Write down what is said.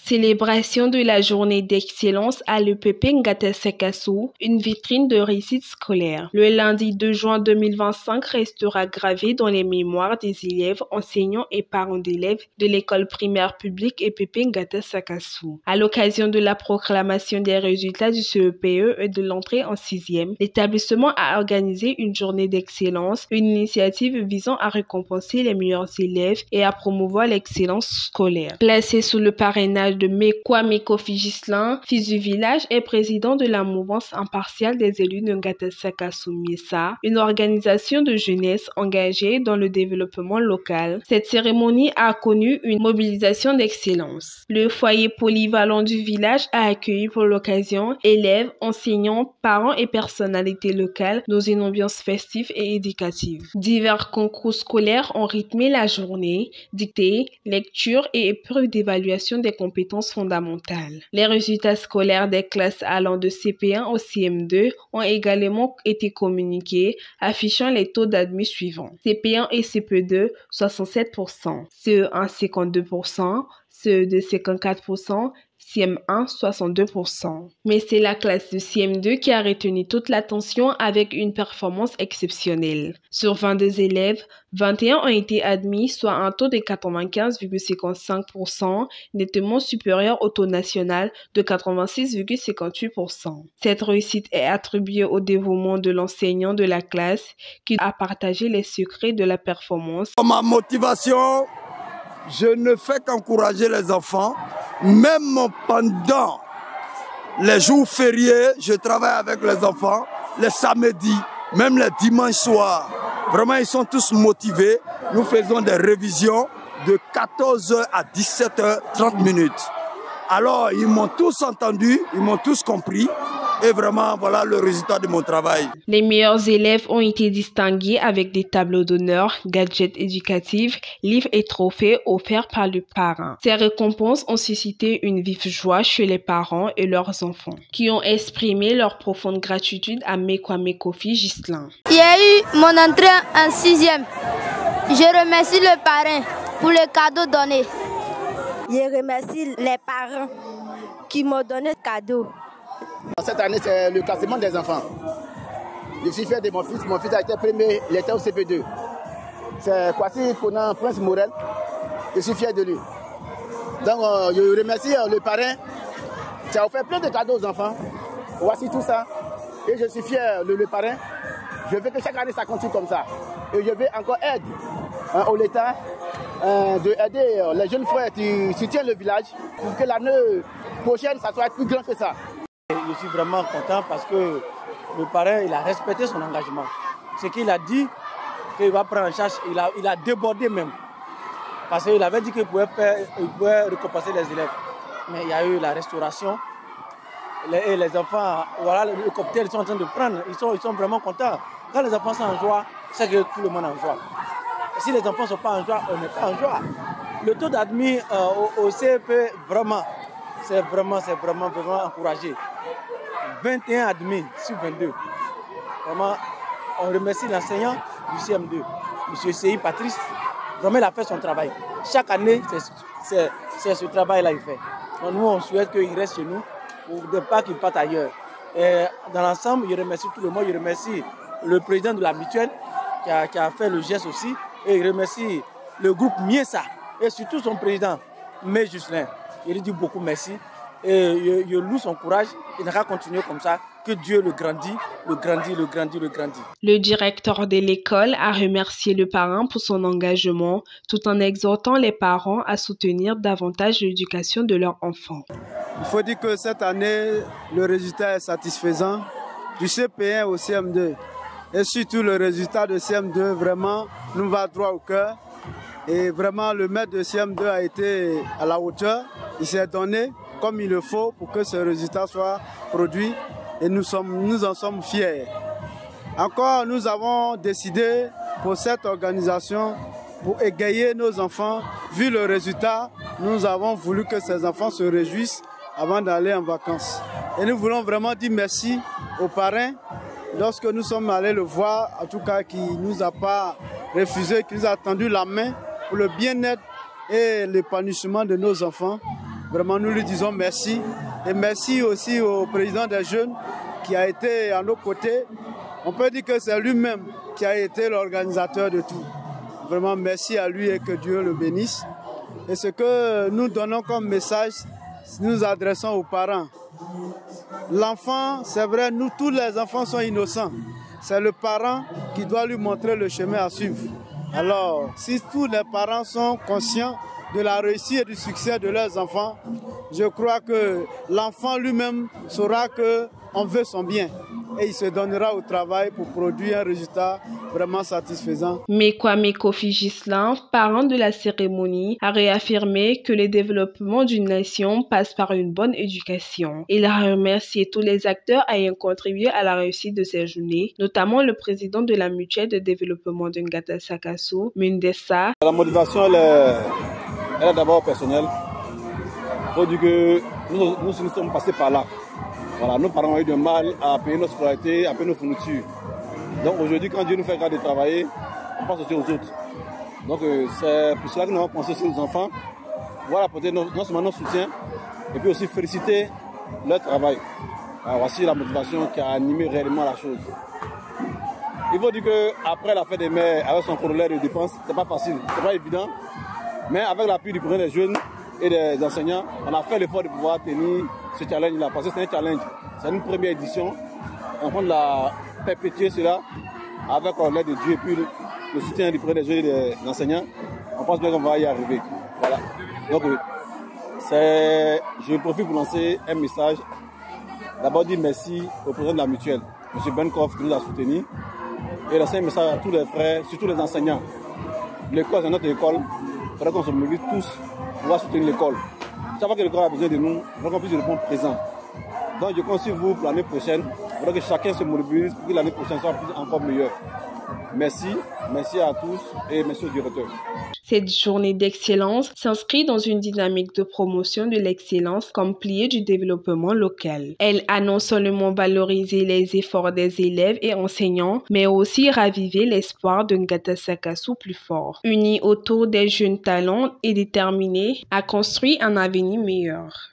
Célébration de la journée d'excellence à l'EPP Ngata Sakassou, une vitrine de réussite scolaire. Le lundi 2 juin 2025 restera gravé dans les mémoires des élèves, enseignants et parents d'élèves de l'école primaire publique EPP Ngata Sakassou. À l'occasion de la proclamation des résultats du CEPE et de l'entrée en 6e, l'établissement a organisé une journée d'excellence, une initiative visant à récompenser les meilleurs élèves et à promouvoir l'excellence scolaire. Placé sous le parrainage de Kwame Kofi Ghislain, fils du village et président de la mouvance impartiale des élus de Ngata Sakassou Miessa, une organisation de jeunesse engagée dans le développement local. Cette cérémonie a connu une mobilisation d'excellence. Le foyer polyvalent du village a accueilli pour l'occasion élèves, enseignants, parents et personnalités locales dans une ambiance festive et éducative. Divers concours scolaires ont rythmé la journée, dictée, lecture et épreuves d'évaluation des compétences fondamentales. Les résultats scolaires des classes allant de CP1 au CM2 ont également été communiqués, affichant les taux d'admis suivants. CP1 et CP2, 67%, CE1, 52%, CE2, 54%, CM1, 62%. Mais c'est la classe de CM2 qui a retenu toute l'attention avec une performance exceptionnelle. Sur 22 élèves, 21 ont été admis, soit un taux de 95,55%, nettement supérieur au taux national de 86,58%. Cette réussite est attribuée au dévouement de l'enseignant de la classe qui a partagé les secrets de la performance. Ma motivation, je ne fais qu'encourager les enfants. Même pendant les jours fériés, je travaille avec les enfants, les samedis, même les dimanches soirs. Vraiment, ils sont tous motivés. Nous faisons des révisions de 14h à 17h30. Alors, ils m'ont tous entendu, ils m'ont tous compris. Et vraiment, voilà le résultat de mon travail. Les meilleurs élèves ont été distingués avec des tableaux d'honneur, gadgets éducatifs, livres et trophées offerts par le parrain. Ces récompenses ont suscité une vive joie chez les parents et leurs enfants, qui ont exprimé leur profonde gratitude à Kwame Kofi Ghislain. Il y a eu mon entrée en 6e. Je remercie le parrain pour les cadeaux donnés. Je remercie les parents qui m'ont donné ce cadeau. Cette année, c'est le classement des enfants. Je suis fier de mon fils. Mon fils a été premier, il était au CP2. C'est Kwasi Konan Prince Morel. Je suis fier de lui. Donc, je remercie le parrain qui a offert plein de cadeaux aux enfants. Voici tout ça. Et je suis fier de le parrain. Je veux que chaque année, ça continue comme ça. Et je veux encore aide au l'État d'aider les jeunes frères qui soutiennent le village pour que l'année prochaine, ça soit plus grand que ça. Je suis vraiment content parce que le parrain, il a respecté son engagement. Ce qu'il a dit, qu'il va prendre en charge, il a débordé même. Parce qu'il avait dit qu'il pouvait récompenser les élèves. Mais il y a eu la restauration. Les enfants, voilà, les hélicoptères, ils sont en train de prendre. Ils sont vraiment contents. Quand les enfants sont en joie, c'est que tout le monde est en joie. Et si les enfants ne sont pas en joie, on n'est pas en joie. Le taux d'admis au CEP, vraiment, c'est vraiment encouragé. 21 admis sur 22. Vraiment, on remercie l'enseignant du CM2, M. Seyi Patrice. Vraiment, il a fait son travail. Chaque année, c'est ce travail-là qu'il fait. Donc, nous, on souhaite qu'il reste chez nous pour ne pas qu'il parte ailleurs. Et dans l'ensemble, je remercie tout le monde. Je remercie le président de la mutuelle qui a fait le geste aussi. Et je remercie le groupe Miessa et surtout son président, M. Ghislain. Je lui dis beaucoup merci. Et je loue son courage. Il n'a qu'à continuer comme ça. Que Dieu le grandit, le grandit, le grandit, le grandit. Le directeur de l'école a remercié le parrain pour son engagement, tout en exhortant les parents à soutenir davantage l'éducation de leurs enfants. Il faut dire que cette année, le résultat est satisfaisant du CP1 au CM2. Et surtout le résultat de CM2 vraiment nous va droit au cœur. Et vraiment le maître de CM2 a été à la hauteur. Il s'est donné comme il le faut pour que ce résultat soit produit. Et nous en sommes fiers. Encore, nous avons décidé pour cette organisation, pour égayer nos enfants, vu le résultat, nous avons voulu que ces enfants se réjouissent avant d'aller en vacances. Et nous voulons vraiment dire merci aux parrains lorsque nous sommes allés le voir, en tout cas qui ne nous a pas refusé, qui nous a tendu la main pour le bien-être et l'épanouissement de nos enfants. Vraiment, nous lui disons merci. Et merci aussi au président des jeunes qui a été à nos côtés. On peut dire que c'est lui-même qui a été l'organisateur de tout. Vraiment, merci à lui et que Dieu le bénisse. Et ce que nous donnons comme message, nous nous adressons aux parents. L'enfant, c'est vrai, nous tous les enfants sont innocents. C'est le parent qui doit lui montrer le chemin à suivre. Alors, si tous les parents sont conscients de la réussite et du succès de leurs enfants, je crois que l'enfant lui-même saura qu'on veut son bien et il se donnera au travail pour produire un résultat vraiment satisfaisant. Mais Kwame Kofi Ghislain, parent de la cérémonie, a réaffirmé que le développement d'une nation passe par une bonne éducation. Il a remercié tous les acteurs ayant contribué à la réussite de ces journées, notamment le président de la mutuelle de développement de Ngata Sakassou, Mundessa. La motivation, elle est d'abord personnelle. Il faut dire que nous sommes passés par là. Voilà, nos parents ont eu du mal à payer nos scolarités, à payer nos fournitures. Donc aujourd'hui, quand Dieu nous fait grâce de travailler, on pense aussi aux autres. Donc c'est pour cela que nous avons pensé sur nos enfants. Voilà, apporter non seulement notre soutien, et puis aussi féliciter leur travail. Alors, voici la motivation qui a animé réellement la chose. Il faut dire qu'après la fête des mères, avec son corollaire de dépenses, c'est pas facile, c'est pas évident. Mais avec l'appui du président des jeunes et des enseignants, on a fait l'effort de pouvoir tenir ce challenge-là. Parce que c'est un challenge, c'est une première édition. On compte la perpétuer cela avec l'aide de Dieu et puis le soutien du président des jeunes et des enseignants. On pense bien qu'on va y arriver. Voilà. Donc, je profite pour lancer un message. D'abord dire merci au président de la mutuelle, M. Benkoff, qui nous a soutenus. Et lancer un message à tous les frères, surtout les enseignants. L'école, c'est notre école. Il faudrait qu'on se mobilise tous pour pouvoir soutenir l'école. Chaque fois que l'école a besoin de nous, il faudrait qu'on puisse répondre présent. Donc je compte sur vous pour l'année prochaine. Il faudrait que chacun se mobilise pour que l'année prochaine soit encore meilleure. Merci, merci à tous et merci au directeur. Cette journée d'excellence s'inscrit dans une dynamique de promotion de l'excellence comme pilier du développement local. Elle a non seulement valorisé les efforts des élèves et enseignants, mais aussi ravivé l'espoir de Ngata Sakassou plus fort. Unis autour des jeunes talents et déterminés à construire un avenir meilleur.